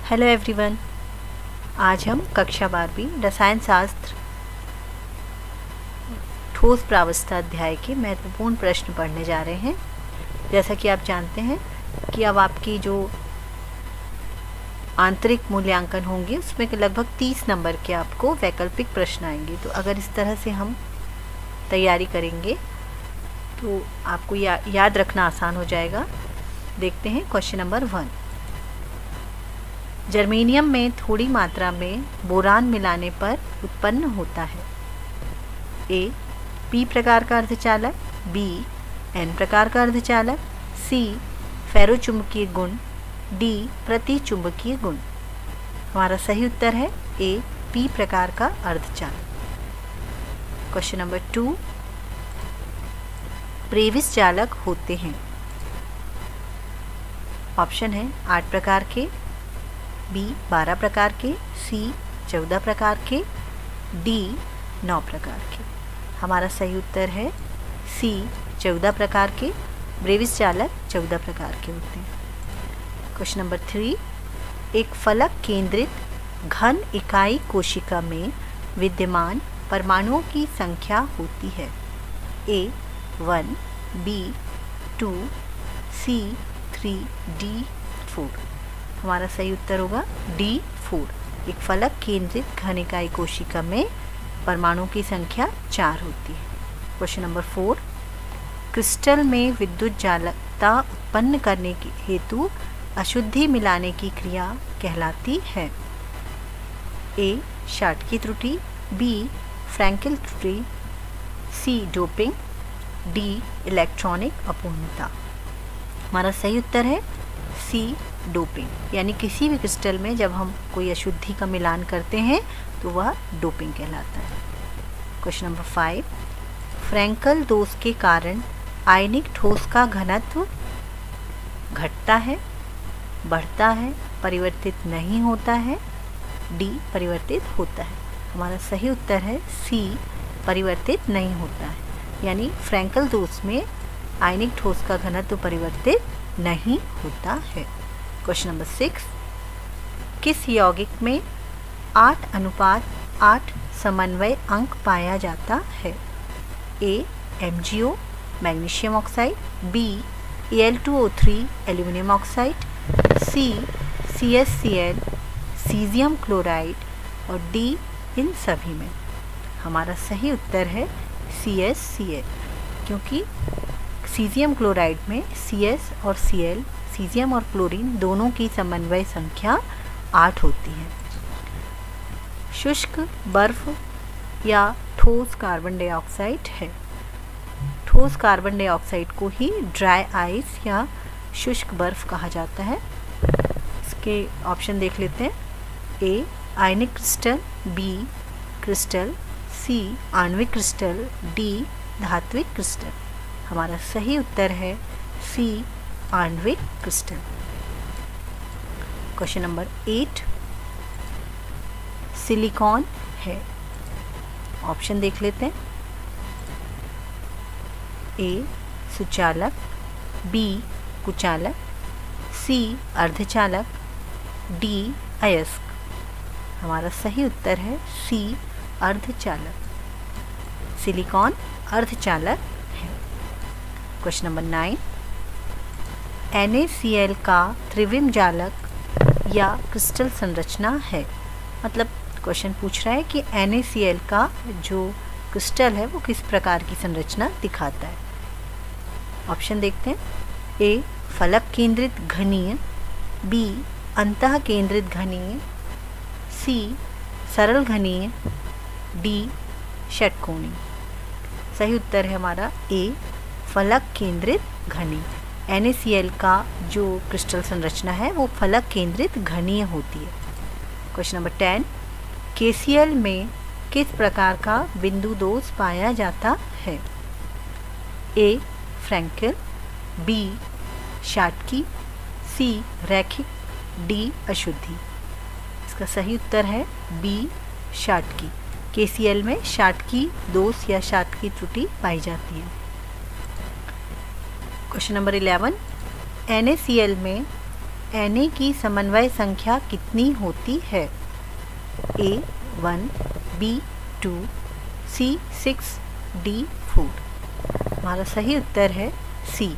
Hello everyone, आज हम कक्षा 12वीं रसायन शास्त्र ठोस प्रावस्था अध्याय के महत्वपूर्ण प्रश्न पढ़ने जा रहे हैं। जैसा कि आप जानते हैं कि अब आपकी जो आंतरिक मूल्यांकन होंगे उसमें लगभग 30 नंबर के आपको वैकल्पिक प्रश्न आएंगे। तो अगर इस तरह से हम तैयारी करेंगे तो आपको याद रखना आसान हो जाएगा। देखते हैं क्वेश्चन नंबर 1। जर्मेनियम में थोड़ी मात्रा में बोरान मिलाने पर उत्पन्न होता है ए पी प्रकार का अर्धचालक, बी एन प्रकार का अर्धचालक, सी फेरोचुंबकीय गुण, डी प्रतिचुंबकीय गुण। हमारा सही उत्तर है ए पी प्रकार का अर्धचालक। Question number 2। प्रेविस चालक होते हैं। ऑप्शन है 8 प्रकार के, बी 12 प्रकार के, सी 14 प्रकार के, डी 9 प्रकार के। हमारा सही उत्तर है सी 14 प्रकार के। ब्रेविस चालक 14 प्रकार के होते हैं। Question number 3। एक फलक केंद्रित घन इकाई कोशिका में विद्यमान परमाणुओं की संख्या होती है ए 1, बी 2, सी 3, डी 4। हमारा सही उत्तर होगा डी 4। एक फलक केंद्रित घन इकाई कोशिका में परमाणुओं की संख्या 4 होती है। Question number 4। क्रिस्टल में विद्युत चालकता उत्पन्न करने के हेतु अशुद्धि मिलाने की क्रिया कहलाती है ए शाटकी त्रुटि, बी फ्रैंकेल त्रुटि, सी डोपिंग, डी इलेक्ट्रॉनिक अपूर्णता। हमारा सही उत्तर है सी डोपिंग। यानी किसी भी क्रिस्टल में जब हम कोई अशुद्धि का मिलान करते हैं तो वह डोपिंग कहलाता है। Question number 5। फ्रैंकल दोष के कारण आयनिक ठोस का घनत्व घटता है, बढ़ता है, परिवर्तित नहीं होता है, डी परिवर्तित होता है। हमारा सही उत्तर है सी परिवर्तित नहीं होता है। यानी फ्रैंकल दोष में आयनिक ठोस का घनत्व परिवर्तित नहीं होता है। Question number 6। किस यौगिक में 8:8 समन्वय अंक पाया जाता है A MgO magnesium oxide, B Al2O3 aluminium oxide, C CaCl caesium chloride और डी इन सभी में। हमारा सही उत्तर है CaCl, क्योंकि सीजियम क्लोराइड में CS और Cl सीजियम और क्लोरीन दोनों की समन्वय संख्या 8 होती है। शुष्क बर्फ या ठोस कार्बन डाइऑक्साइड है। ठोस कार्बन डाइऑक्साइड को ही ड्राई आइस या शुष्क बर्फ कहा जाता है। इसके ऑप्शन देख लेते हैं। ए आयनिक क्रिस्टल, बी क्रिस्टल, सी आणविक क्रिस्टल, डी धात्विक क्रिस्टल। हमारा सही उत्तर है सी आणविक क्रिस्टल। Question number 8। सिलिकॉन है। ऑप्शन देख लेते हैं। ए सुचालक, बी कुचालक, सी अर्धचालक, डी अयस्क। हमारा सही उत्तर है सी अर्धचालक। सिलिकॉन अर्धचालक है। Question number 9। NaCl का त्रिविम जालक या क्रिस्टल संरचना है। मतलब क्वेश्चन पूछ रहा है कि NaCl का जो क्रिस्टल है वो किस प्रकार की संरचना दिखाता है। ऑप्शन देखते हैं। ए फलक केंद्रित घनीय, बी अंतः केंद्रित घनीय, सी सरल घनीय, डी षटकोणीय। सही उत्तर है हमारा ए फलक केंद्रित घनीय। NaCl का जो क्रिस्टल संरचना है वो फलक केंद्रित घनीय होती है। Question number 10। KCl में किस प्रकार का बिंदु दोष पाया जाता है ए फ्रैंकेल, बी शाटकी, सी रैखिक, डी अशुद्धि। इसका सही उत्तर है बी शाटकी। KCl में शाटकी दोष या शाटकी त्रुटि पाई जाती है। Question number 11। NaCl में Na की समन्वय संख्या कितनी होती है? A 1, B 2, C 6, D 4। हमारा सही उत्तर है C।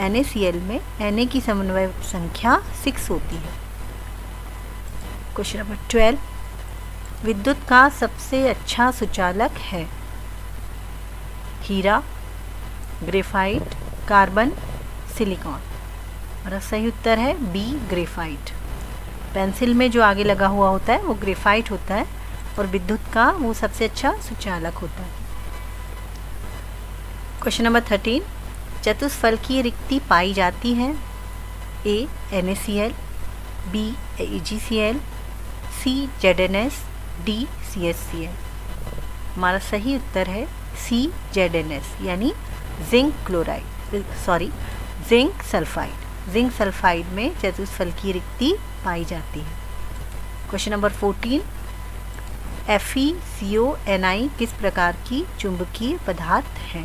NaCl में Na की समन्वय संख्या 6 होती है। क्वेश्चन नंबर 12, विद्युत का सबसे अच्छा सुचालक है? हीरा, ग्रेफाइट, कार्बन, सिलिकॉन। हमारा सही उत्तर है बी, ग्रेफाइट। पेंसिल में जो आगे लगा हुआ होता है वो ग्रेफाइट होता है और विद्युत का वो सबसे अच्छा सुचालक होता है। क्वेश्चन नंबर 13, चतुष्फलकीय रिक्ति पाई जाती है? ए NaCl, B AgCl, C ZnS, D CHCl। हमारा सही उत्तर है C ZnS यानी जिंक सल्फाइड। जिंक सल्फाइड में चतुष्फलकीय रिक्ति पाई जाती है। क्वेश्चन नंबर 14, FeCO किस प्रकार की चुंबकीय पदार्थ है?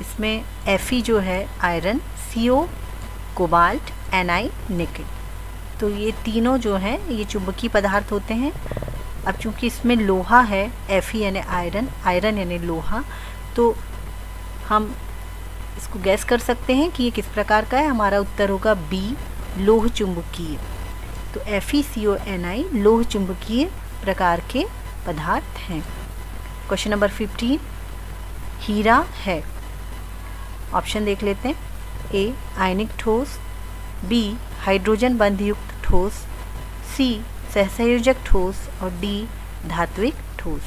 इसमें Fe जो है आयरन, CO कोबाल्ट, Ni निकल। तो ये तीनों जो हैं ये चुंबकीय पदार्थ होते हैं। अब चूंकि इसमें लोहा है, Fe यानी आयरन यानी लोहा, तो हम इसको गैस कर सकते हैं कि ये किस प्रकार का है। हमारा उत्तर होगा बी, लोह चुंबकीय। तो FeCO लोह चुंबकीय प्रकार के पदार्थ हैं। क्वेश्चन नंबर 15, हीरा है? ऑप्शन देख लेते हैं। ए आयनिक ठोस, बी हाइड्रोजन बंधयुक्त ठोस, सी सहसंयोजक ठोस और डी धात्विक ठोस।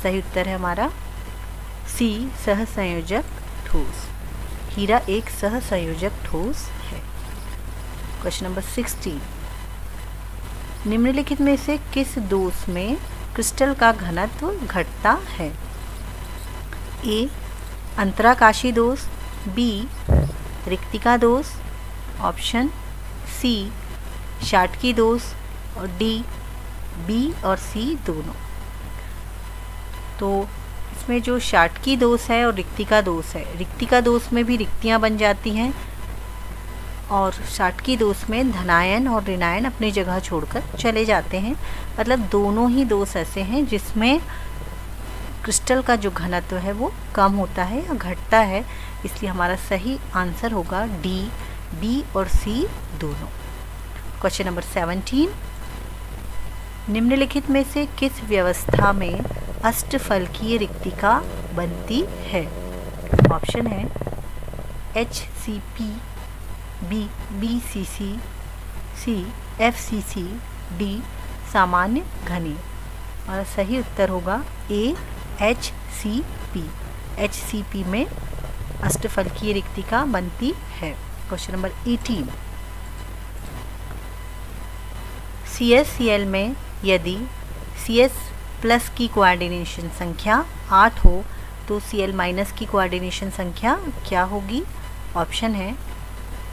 सही उत्तर है हमारा सी, सहसंयोजक ठोस। हीरा एक सहसंयोजक ठोस है। क्वेश्चन नंबर 16, निम्नलिखित में से किस दोष में क्रिस्टल का घनत्व घटता है? ए अंतराकाशी दोष, बी रिक्तिका दोष, ऑप्शन सी शाटकी दोष और डी बी और सी दोनों। तो इसमें जो शाटकी दोष है और रिक्तिका दोष है, रिक्तिका दोष में भी रिक्तियां बन जाती हैं और शाटकी दोष में धनायन और ऋणायन अपनी जगह छोड़कर चले जाते हैं। मतलब दोनों ही दोष ऐसे हैं जिसमें क्रिस्टल का जो घनत्व है वो कम होता है या घटता है। इसलिए हमारा सही आंसर होगा डी, बी और सी दोनों। क्वेश्चन नंबर 17, निम्नलिखित में से किस व्यवस्था में अष्टफलकीय रिक्तिका बनती है? ऑप्शन है HCP, B BCC, C FCC, D सामान्य घनीय। हमारा सही उत्तर होगा ए HCP। HCP में अष्टफलकीय रिक्तिका बनती है। क्वेश्चन नंबर 18, CSCl में यदि CS प्लस की कोऑर्डिनेशन संख्या 8 हो तो Cl माइनस की कोऑर्डिनेशन संख्या क्या होगी? ऑप्शन है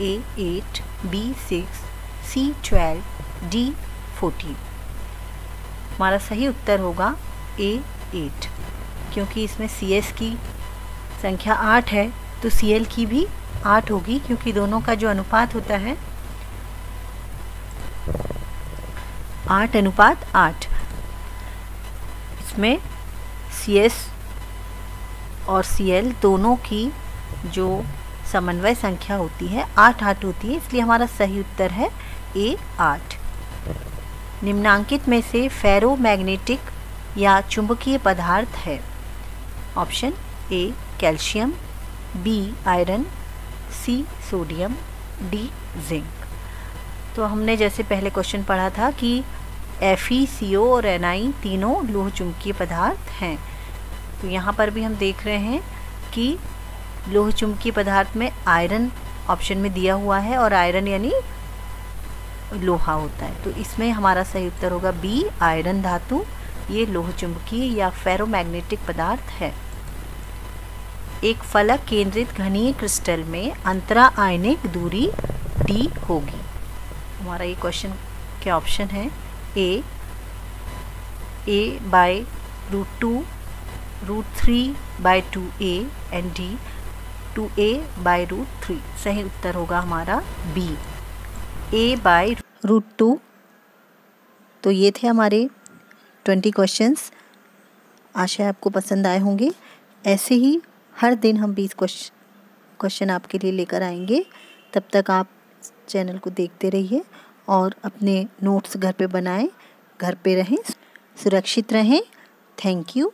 A 8, B 6, C 12, D 14। हमारा सही उत्तर होगा A 8, क्योंकि इसमें CS की संख्या 8 है तो Cl की भी 8 होगी, क्योंकि दोनों का जो अनुपात होता है 8:8। इसमें CS और Cl दोनों की जो समन्वय संख्या होती है 8:8 होती है। इसलिए हमारा सही उत्तर है A 8। निम्नांकित में से फेरोमैग्नेटिक या चुंबकीय पदार्थ है? Option A calcium, B iron, C sodium, D zinc. तो हमने जैसे पहले क्वेश्चन पढ़ा था कि FeCO और Ni तीनों लोह चुंबकीय पदार्थ हैं। तो यहाँ पर भी हम देख रहे हैं कि लोह चुंबकीय पदार्थ में आयरन ऑप्शन में दिया हुआ है और आयरन यानी लोहा होता है। तो इसमें हमारा सही उत्तर होगा बी, आयरन धातु। ये लोह चुंबकीय या फेरोमैग्नेटिक पदार्थ है। एक फलक केंद्रित घनीय क्रिस्टल में अंतरा आयनिक दूरी d होगी। हमारा ये क्वेश्चन के ऑप्शन है A √2, √3/2a and D 2a/√3। सही उत्तर होगा हमारा B। a/√2। तो ये थे हमारे 20 क्वेश्चंस। आशा है आपको पसंद आए होंगे। ऐसे ही हर दिन हम 20 क्वेश्चन आपके लिए लेकर आएंगे। तब तक आप चैनल को देखते रहिए और अपने नोट्स घर पे बनाएं, घर पे रहें, सुरक्षित रहें। Thank you.